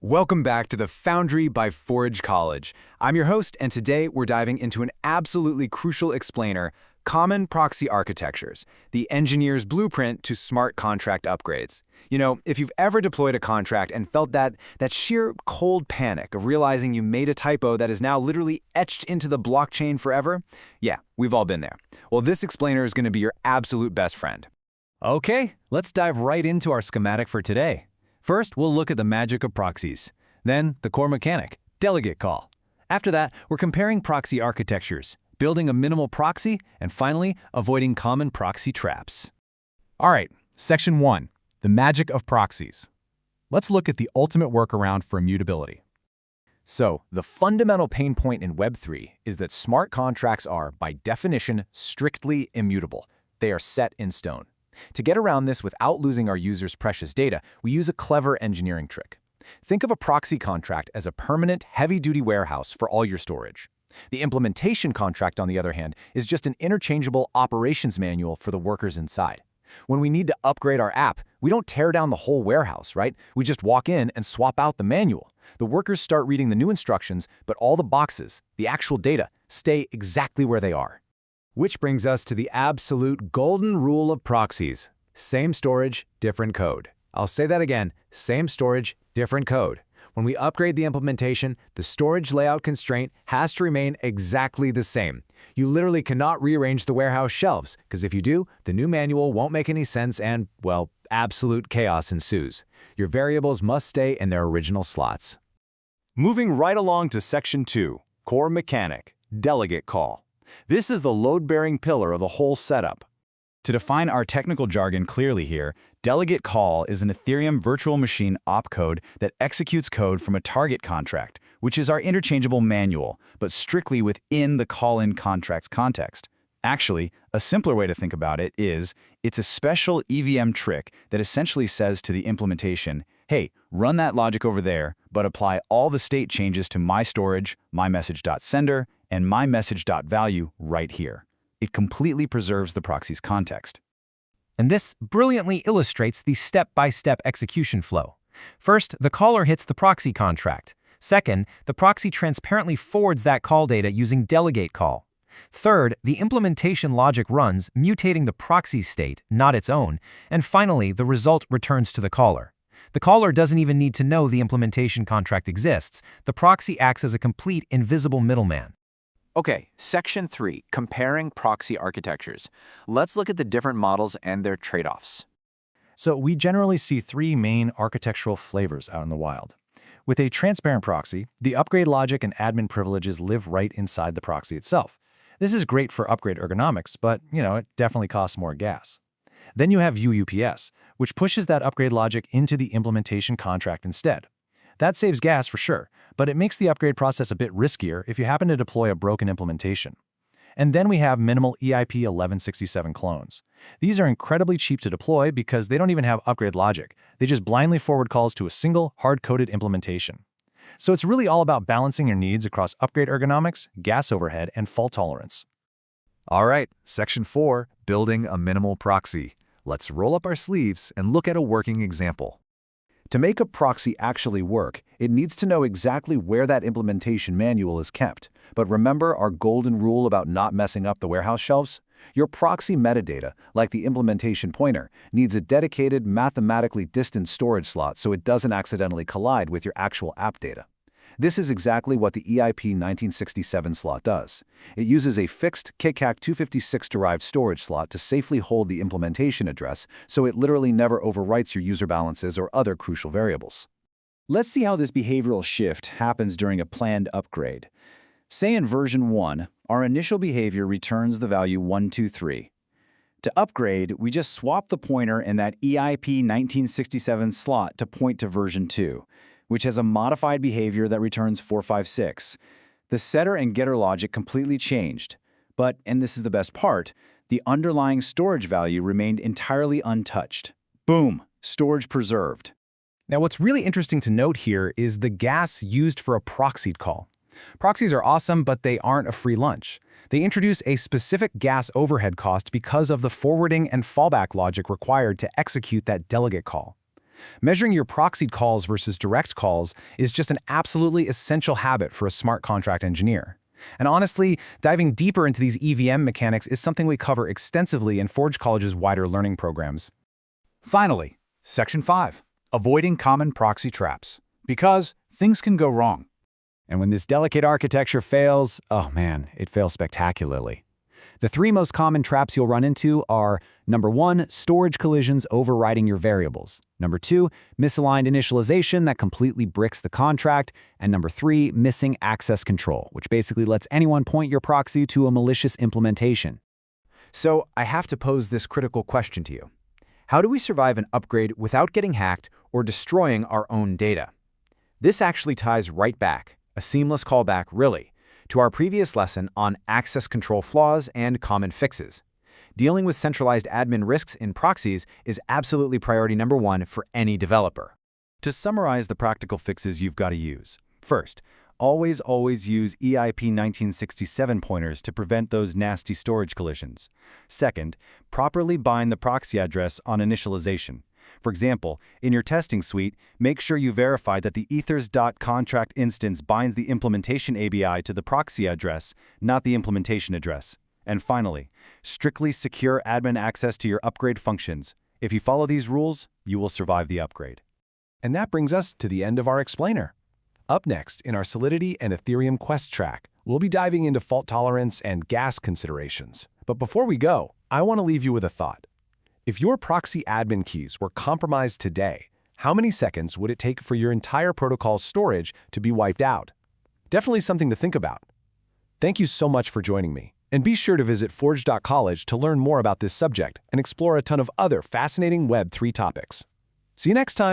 Welcome back to the Foundry by Forge College. I'm your host, and today we're diving into an absolutely crucial explainer, Common Proxy Architectures, the engineer's blueprint to smart contract upgrades. You know, if you've ever deployed a contract and felt that sheer cold panic of realizing you made a typo that is now literally etched into the blockchain forever, yeah, we've all been there. Well, this explainer is going to be your absolute best friend. Okay, let's dive right into our schematic for today. First, we'll look at the magic of proxies. Then, the core mechanic, delegate call. After that, we're comparing proxy architectures, building a minimal proxy, and finally, avoiding common proxy traps. All right, Section 1, the magic of proxies. Let's look at the ultimate workaround for immutability. So, the fundamental pain point in Web3 is that smart contracts are, by definition, strictly immutable. They are set in stone. To get around this without losing our users' precious data, we use a clever engineering trick. Think of a proxy contract as a permanent, heavy-duty warehouse for all your storage. The implementation contract, on the other hand, is just an interchangeable operations manual for the workers inside. When we need to upgrade our app, we don't tear down the whole warehouse, right? We just walk in and swap out the manual. The workers start reading the new instructions, but all the boxes, the actual data, stay exactly where they are. Which brings us to the absolute golden rule of proxies. Same storage, different code. I'll say that again, same storage, different code. When we upgrade the implementation, the storage layout constraint has to remain exactly the same. You literally cannot rearrange the warehouse shelves, because if you do, the new manual won't make any sense and, well, absolute chaos ensues. Your variables must stay in their original slots. Moving right along to Section 2, core mechanic, delegate call. This is the load-bearing pillar of the whole setup. To define our technical jargon clearly here, delegate call is an Ethereum virtual machine opcode that executes code from a target contract, which is our interchangeable manual, but strictly within the call-in contract's context. Actually, a simpler way to think about it is, it's a special EVM trick that essentially says to the implementation, hey, run that logic over there, but apply all the state changes to my storage, my message.sender, and my message.value right here. It completely preserves the proxy's context. And this brilliantly illustrates the step-by-step execution flow. First, the caller hits the proxy contract. Second, the proxy transparently forwards that call data using delegate call. Third, the implementation logic runs, mutating the proxy state, not its own. And finally, the result returns to the caller. The caller doesn't even need to know the implementation contract exists. The proxy acts as a complete invisible middleman. Okay, Section 3, comparing proxy architectures. Let's look at the different models and their trade-offs. So we generally see three main architectural flavors out in the wild. With a transparent proxy, the upgrade logic and admin privileges live right inside the proxy itself. This is great for upgrade ergonomics, but, it definitely costs more gas. Then you have UUPS, which pushes that upgrade logic into the implementation contract instead. That saves gas for sure, but it makes the upgrade process a bit riskier if you happen to deploy a broken implementation. And then we have minimal EIP 1167 clones. These are incredibly cheap to deploy because they don't even have upgrade logic. They just blindly forward calls to a single, hard-coded implementation. So it's really all about balancing your needs across upgrade ergonomics, gas overhead, and fault tolerance. All right, Section 4, building a minimal proxy. Let's roll up our sleeves and look at a working example. To make a proxy actually work, it needs to know exactly where that implementation manual is kept. But remember our golden rule about not messing up the warehouse shelves? Your proxy metadata, like the implementation pointer, needs a dedicated, mathematically distant storage slot so it doesn't accidentally collide with your actual app data. This is exactly what the EIP 1967 slot does. It uses a fixed KCAC 256-derived storage slot to safely hold the implementation address, so it literally never overwrites your user balances or other crucial variables. Let's see how this behavioral shift happens during a planned upgrade. Say in version 1, our initial behavior returns the value 123. To upgrade, we just swap the pointer in that EIP 1967 slot to point to version 2. Which has a modified behavior that returns 456. The setter and getter logic completely changed, but, and this is the best part, the underlying storage value remained entirely untouched. Boom, storage preserved. Now, what's really interesting to note here is the gas used for a proxied call. Proxies are awesome, but they aren't a free lunch. They introduce a specific gas overhead cost because of the forwarding and fallback logic required to execute that delegate call. Measuring your proxied calls versus direct calls is just an absolutely essential habit for a smart contract engineer. And honestly, diving deeper into these EVM mechanics is something we cover extensively in Forge College's wider learning programs. Finally, Section 5, avoiding common proxy traps, because things can go wrong. And when this delicate architecture fails, oh man, it fails spectacularly. The three most common traps you'll run into are, number 1, storage collisions overriding your variables. Number 2, misaligned initialization that completely bricks the contract. And number 3, missing access control, which basically lets anyone point your proxy to a malicious implementation. So I have to pose this critical question to you. How do we survive an upgrade without getting hacked or destroying our own data? This actually ties right back, a seamless callback really, to our previous lesson on access control flaws and common fixes. Dealing with centralized admin risks in proxies is absolutely priority number 1 for any developer. To summarize the practical fixes you've got to use. First, always use EIP 1967 pointers to prevent those nasty storage collisions. Second, properly bind the proxy address on initialization. For example, in your testing suite, make sure you verify that the ethers.contract instance binds the implementation ABI to the proxy address, not the implementation address. And finally, strictly secure admin access to your upgrade functions. If you follow these rules, you will survive the upgrade. And that brings us to the end of our explainer. Up next, in our Solidity and Ethereum Quest track, we'll be diving into fault tolerance and gas considerations. But before we go, I want to leave you with a thought. If your proxy admin keys were compromised today, how many seconds would it take for your entire protocol's storage to be wiped out? Definitely something to think about. Thank you so much for joining me, and be sure to visit forge.college to learn more about this subject and explore a ton of other fascinating Web3 topics. See you next time.